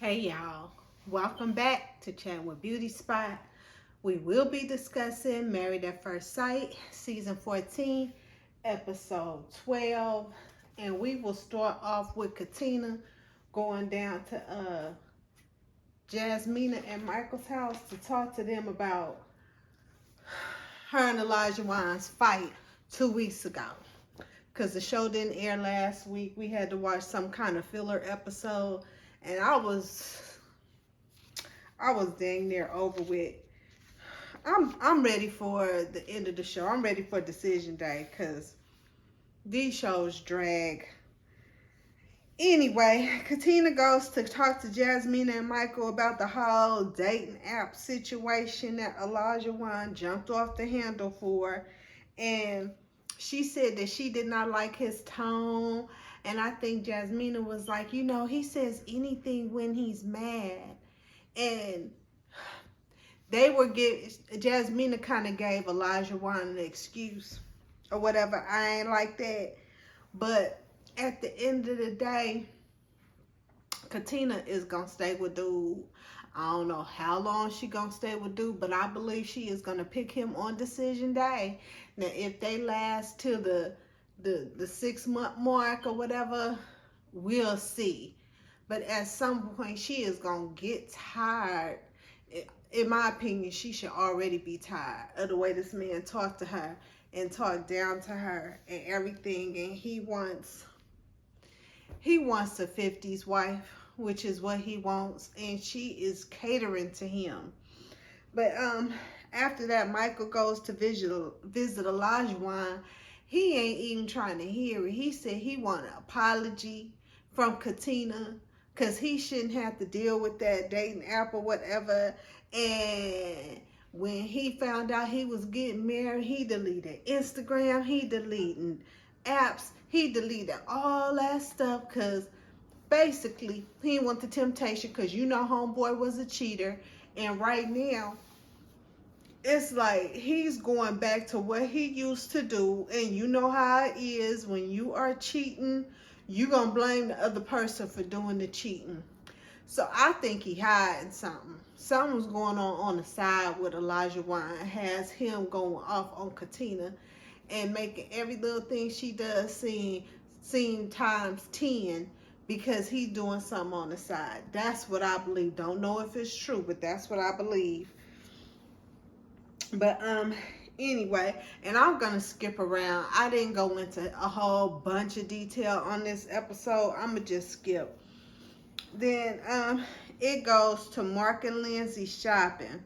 Hey y'all, welcome back to Chat with Beauty Spot. We will be discussing Married at First Sight, Season 14, Episode 12. And we will start off with Katina going down to Jasmina and Michael's house to talk to them about her and Elijah Wine's fight 2 weeks ago. Because the show didn't air last week, we had to watch some kind of filler episode. And I was dang near over with. I'm ready for the end of the show. I'm ready for decision day because these shows drag. Anyway, Katina goes to talk to Jasmine and Michael about the whole dating app situation that Elijah Wan jumped off the handle for. And she said that she did not like his tone. And I think Jasmine was like, he says anything when he's mad. And Jasmina kind of gave Elijah Wan an excuse or whatever. I ain't like that. But at the end of the day, Katina is going to stay with dude. I don't know how long she going to stay with dude, but I believe she is going to pick him on decision day. Now, if they last till the 6-month mark or whatever, we'll see. But at some point, she is going to get tired. In my opinion, she should already be tired of the way this man talked to her and talked down to her and everything. And he wants a 50s wife, which is what he wants, and she is catering to him. But after that, Michael goes to visit Elijah Wan. He ain't even trying to hear it. He said he want an apology from Katina because he shouldn't have to deal with that dating app or whatever. And when he found out he was getting married, he deleted Instagram, he deleted apps, he deleted all that stuff because basically he didn't want the temptation because homeboy was a cheater. And right now, it's like he's going back to what he used to do. And you know how it is when you are cheating, you're going to blame the other person for doing the cheating. So I think he hiding something. Something's going on the side with Elijah Wan. Has him going off on Katina and making every little thing she does seem times 10 because he's doing something on the side. That's what I believe. Don't know if it's true, but that's what I believe. But anyway, and I'm gonna skip around. I didn't go into a whole bunch of detail on this episode. I'm gonna just skip. Then it goes to Mark and Lindsay shopping.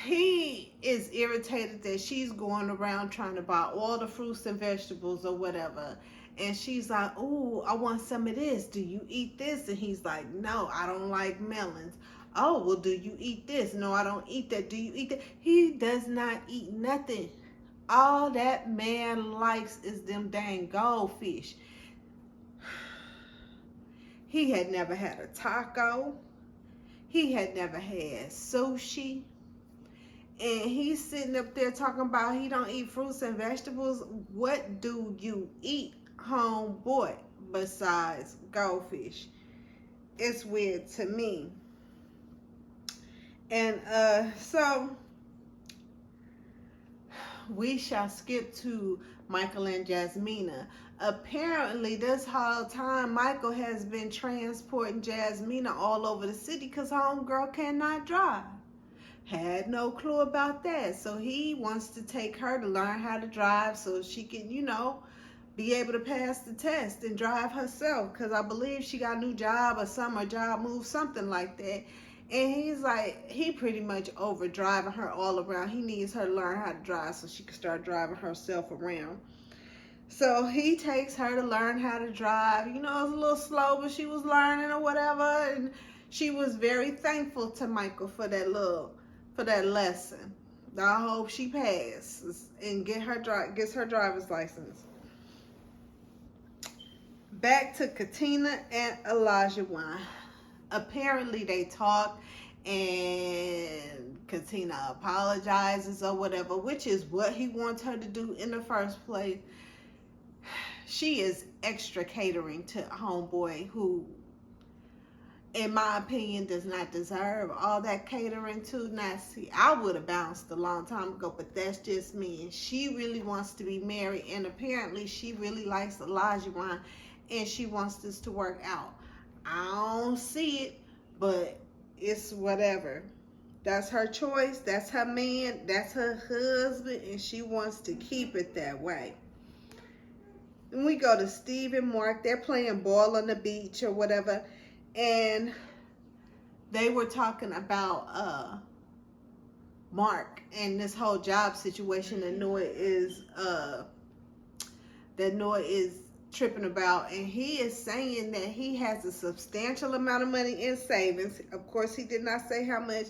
He is irritated that she's going around trying to buy all the fruits and vegetables or whatever. And she's like, "Oh, I want some of this. Do you eat this?" And he's like, "No, I don't like melons." "Oh, well, do you eat this?" "No, I don't eat that." "Do you eat that?" He does not eat nothing. All that man likes is them dang goldfish. He had never had a taco. He had never had sushi. And he's sitting up there talking about he don't eat fruits and vegetables. What do you eat, homeboy, besides goldfish? It's weird to me. And so we shall skip to Michael and Jasmina. Apparently, this whole time, Michael has been transporting Jasmina all over the city because homegirl cannot drive. Had no clue about that. So he wants to take her to learn how to drive so she can, be able to pass the test and drive herself. Because I believe she got a new job or something, or job move, something like that. And he's like, he pretty much over driving her all around. He needs her to learn how to drive so she can start driving herself around. So he takes her to learn how to drive. It was a little slow, but she was learning or whatever. And she was very thankful to Michael for that lesson. I hope she passes and gets her driver's license. Back to Katina and Elijah Wan. Apparently they talk and Katina apologizes or whatever, which is what he wants her to do in the first place. She is extra catering to homeboy who, in my opinion, does not deserve all that catering too. Now, see, I would have bounced a long time ago, but that's just me. And she really wants to be married, and apparently she really likes Olajuwon, and she wants this to work out. I don't see it, but it's whatever. That's her choice. That's her man. That's her husband, and she wants to keep it that way. And we go to Steve and Mark. They're playing ball on the beach or whatever. And they were talking about Mark and this whole job situation that Noah is tripping about, and he is saying that he has a substantial amount of money in savings. Of course, he did not say how much,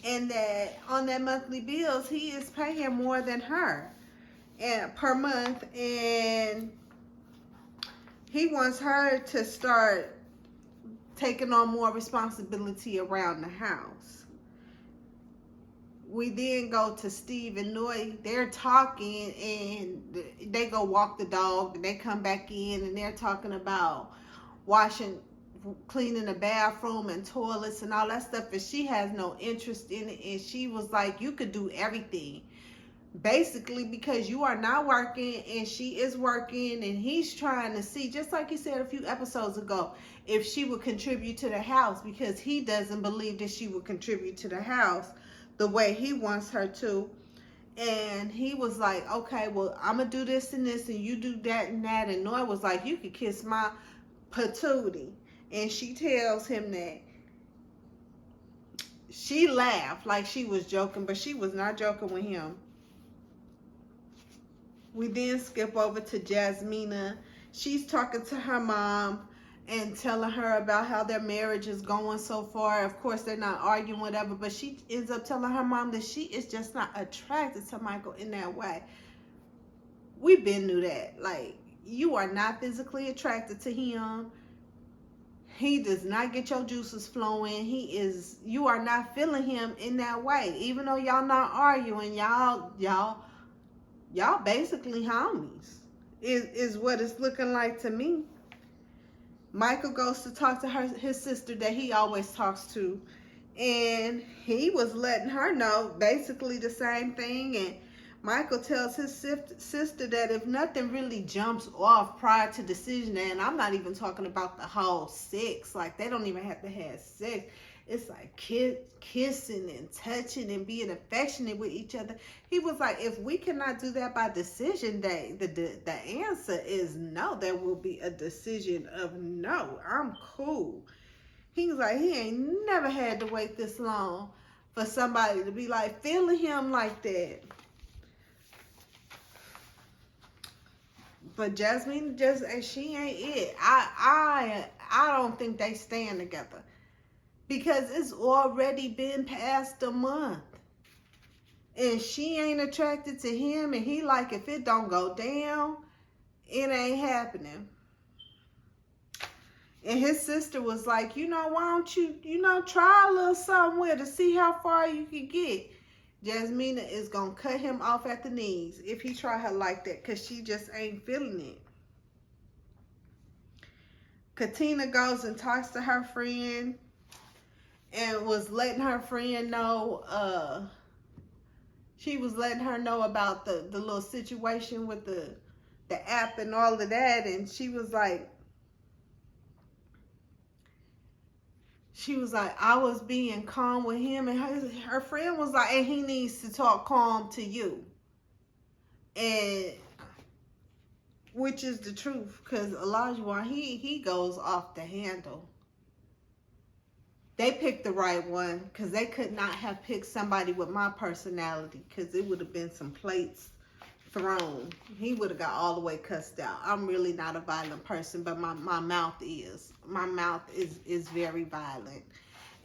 and that on that monthly bills he is paying more than her and per month, and he wants her to start taking on more responsibility around the house. We then go to Steve and Noy. They're talking, and they go walk the dog, and they come back in, and they're talking about cleaning the bathroom and toilets and all that stuff, and she has no interest in it. And she was like, you could do everything, basically, because you are not working and she is working, and he's trying to see, just like he said a few episodes ago, if she would contribute to the house, because he doesn't believe that she would contribute to the house the way he wants her to. And he was like, okay, well, I'm gonna do this and this, and you do that and that. And Noy was like, you could kiss my patootie. And she tells him that. She laughed like she was joking, but she was not joking with him. We then skip over to Jasmina. She's talking to her mom and telling her about how their marriage is going so far. Of course, they're not arguing, whatever, but she ends up telling her mom that she is just not attracted to Michael in that way. We've been through that. Like, you are not physically attracted to him. He does not get your juices flowing. You are not feeling him in that way. Even though y'all not arguing, y'all basically homies, is what it's looking like to me. Michael goes to talk to his sister that he always talks to, and he was letting her know basically the same thing. And Michael tells his sister that if nothing really jumps off prior to decision, and I'm not even talking about the whole sex, like they don't even have to have sex. It's like kissing and touching and being affectionate with each other. He was like, if we cannot do that by decision day, the answer is no. There will be a decision of no. I'm cool. He was like, he ain't never had to wait this long for somebody to be like feeling him like that. But Jasmine she ain't it. I don't think they stand together. Because it's already been past a month. And she ain't attracted to him. And he like, if it don't go down, it ain't happening. And his sister was like, why don't you, try a little somewhere to see how far you can get. Jasmina is going to cut him off at the knees if he try her like that. Because she just ain't feeling it. Katina goes and talks to her friend. And was letting her friend know, she was letting her know about the little situation with the app and all of that. And she was like, I was being calm with him. And her friend was like, and he needs to talk calm to you. And which is the truth, because Olajuwon, he goes off the handle. They picked the right one, because they could not have picked somebody with my personality, because it would have been some plates thrown. He would have got all the way cussed out. I'm really not a violent person, but my mouth is. My mouth is very violent.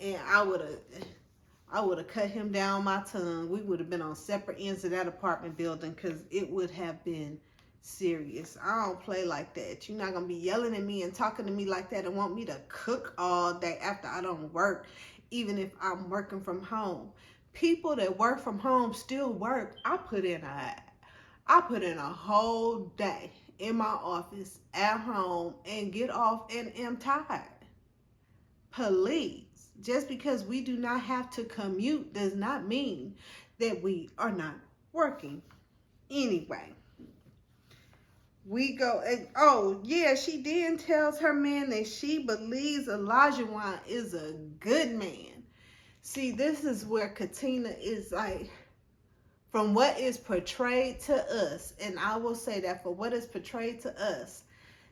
And I would have cut him down my tongue. We would have been on separate ends of that apartment building, because it would have been serious. I don't play like that. You're not gonna be yelling at me and talking to me like that and want me to cook all day after I don't work, even if I'm working from home. People that work from home still work. I put in a whole day, in my office, at home, and get off and am tired. Please. Just because we do not have to commute does not mean that we are not working. Anyway, we go, and oh yeah, she then tells her man that she believes Olajuwon is a good man. See, this is where Katina is like, from what is portrayed to us, and I will say that for what is portrayed to us,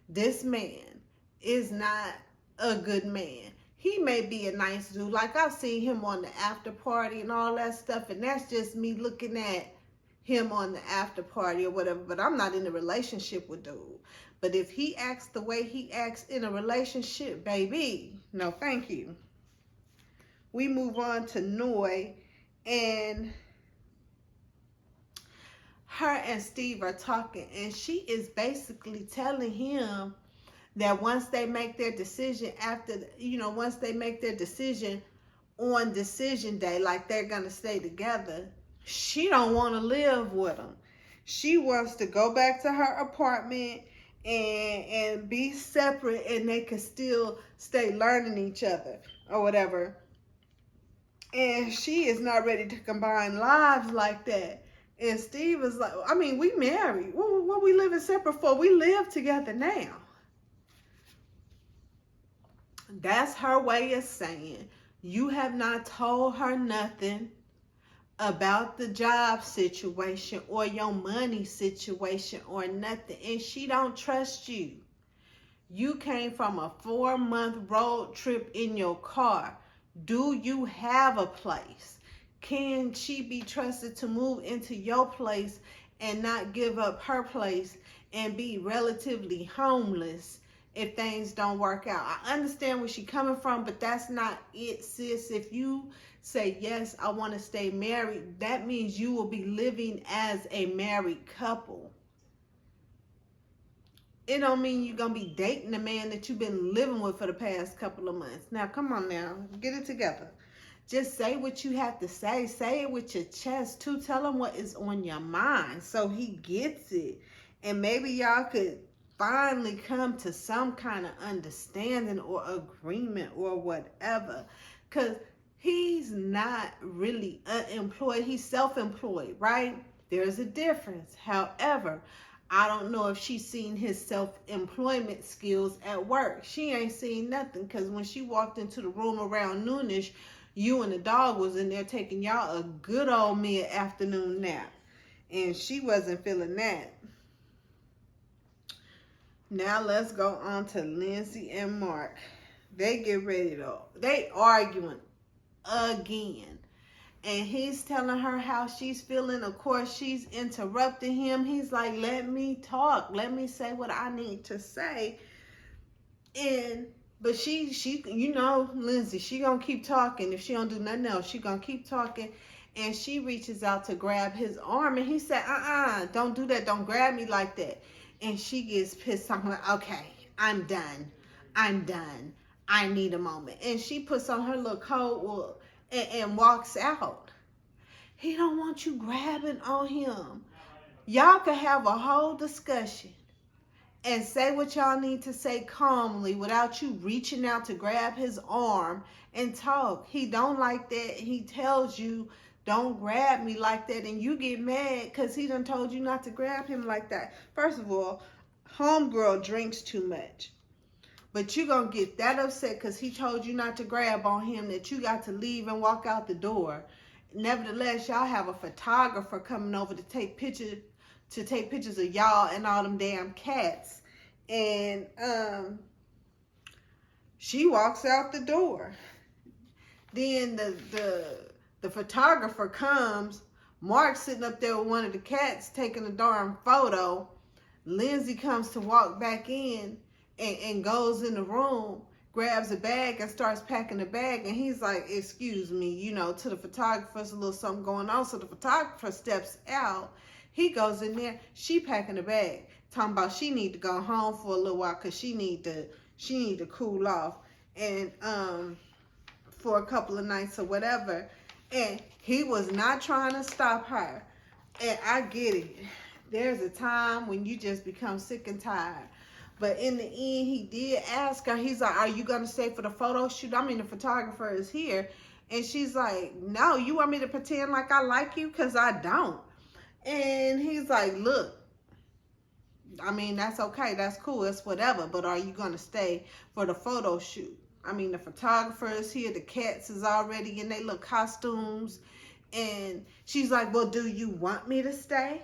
this man is not a good man. He may be a nice dude. Like, I've seen him on the after party and all that stuff, and that's just me looking at him on the after party or whatever, but I'm not in a relationship with dude. But if he acts the way he acts in a relationship, baby, no thank you. We move on to Noi, and her and Steve are talking, and she is basically telling him that once they make their decision once they make their decision on decision day, like they're gonna stay together, she don't want to live with him. She wants to go back to her apartment and be separate, and they can still stay learning each other or whatever. And she is not ready to combine lives like that. And Steve is like, I mean, we married. What we living separate for? We live together now. That's her way of saying, you have not told her nothing about the job situation or your money situation or nothing, and she don't trust you. You came from a 4-month road trip in your car. Do you have a place? Can she be trusted to move into your place and not give up her place and be relatively homeless if things don't work out? I understand where she's coming from, but that's not it, sis. If you say, yes, I want to stay married, that means you will be living as a married couple. It don't mean you're going to be dating a man that you've been living with for the past couple of months. Now, come on now, get it together. Just say what you have to say. Say it with your chest, too. Tell him what is on your mind so he gets it. And maybe y'all could finally come to some kind of understanding or agreement or whatever. Because he's not really unemployed. He's self-employed, right? There's a difference. However, I don't know if she's seen his self-employment skills at work. She ain't seen nothing, because when she walked into the room around noonish, you and the dog was in there taking y'all a good old mid-afternoon nap. And she wasn't feeling that. Now let's go on to Lindsay and Mark. They get ready to, they arguing again. And he's telling her how she's feeling. Of course, she's interrupting him. He's like, let me talk. Let me say what I need to say. But she, you know, Lindsay, she gonna keep talking. If she don't do nothing else, she gonna keep talking. And she reaches out to grab his arm, and he said, don't do that. Don't grab me like that. And she gets pissed off, like, okay, I'm done. I need a moment. And she puts on her little coat and walks out. He don't want you grabbing on him. Y'all could have a whole discussion and say what y'all need to say calmly without you reaching out to grab his arm and talk. He don't like that. He tells you, don't grab me like that, and you get mad because he done told you not to grab him like that. First of all, homegirl drinks too much. But you gonna get that upset because he told you not to grab on him that you got to leave and walk out the door. Nevertheless, y'all have a photographer coming over to take pictures of y'all and all them damn cats. And she walks out the door. Then the photographer comes. Mark's sitting up there with one of the cats taking a darn photo. Lindsay comes to walk back in and goes in the room, grabs a bag and starts packing the bag. And he's like, excuse me, you know, to the photographer's a little something going on. So the photographer steps out. He goes in there. She packing the bag, talking about she need to go home for a little while because she need to cool off and for a couple of nights or whatever. And he was not trying to stop her. And I get it. There's a time when you just become sick and tired. But in the end, he did ask her, he's like, are you going to stay for the photo shoot? I mean, the photographer is here. And she's like, no, you want me to pretend like I like you? Because I don't. And he's like, look, I mean, that's okay. That's cool. That's whatever. But are you going to stay for the photo shoot? I mean, the photographer is here. The cats is already in their little costumes. And she's like, well, do you want me to stay?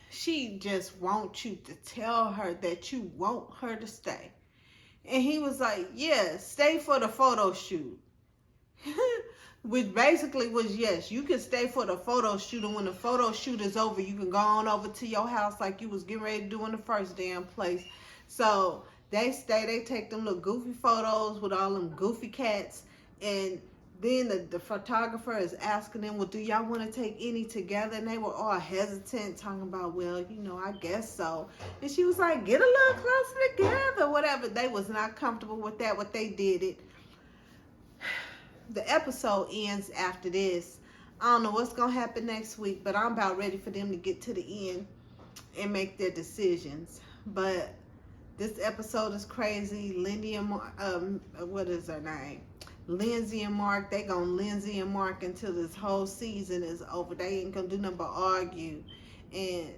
She just wants you to tell her that you want her to stay. And he was like, yeah, stay for the photo shoot. Which basically was, yes, you can stay for the photo shoot, and when the photo shoot is over, you can go on over to your house like you was getting ready to do in the first damn place. So they stay, they take them little goofy photos with all them goofy cats, and then the photographer is asking them, well, do y'all want to take any together? And they were all hesitant, talking about, well, you know, I guess so. And she was like, get a little closer together, whatever. They was not comfortable with that, what they did it. The episode ends after this. I don't know what's going to happen next week, but I'm about ready for them to get to the end and make their decisions. But this episode is crazy. Lindy and what is her name? Lindsay and Mark, they gonna Lindsay and Mark until this whole season is over. They ain't gonna do nothing but argue, and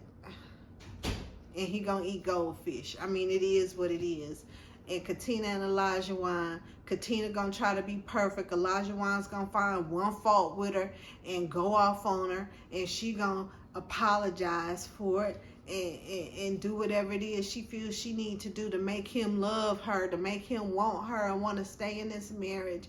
he gonna eat goldfish. I mean, it is what it is. And Katina and Olajuwon, Katina gonna try to be perfect. Olajuwon's gonna find one fault with her and go off on her, and she gonna apologize for it and do whatever it is she feels she needs to do to make him love her, to make him want her and want to stay in this marriage.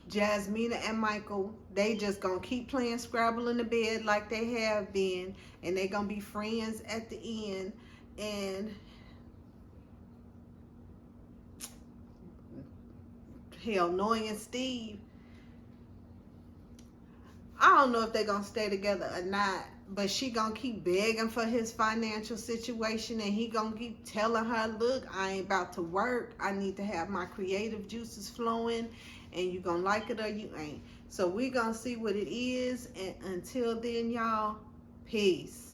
Jasmina and Michael, they just gonna keep playing Scrabble in the bed like they have been, and they gonna be friends at the end. And hell, knowing Steve, I don't know if they're gonna stay together or not, but she gonna keep begging for his financial situation, and he gonna keep telling her, look, I ain't about to work, I need to have my creative juices flowing, and you gonna like it or you ain't. So we gonna see what it is, and until then, y'all, peace.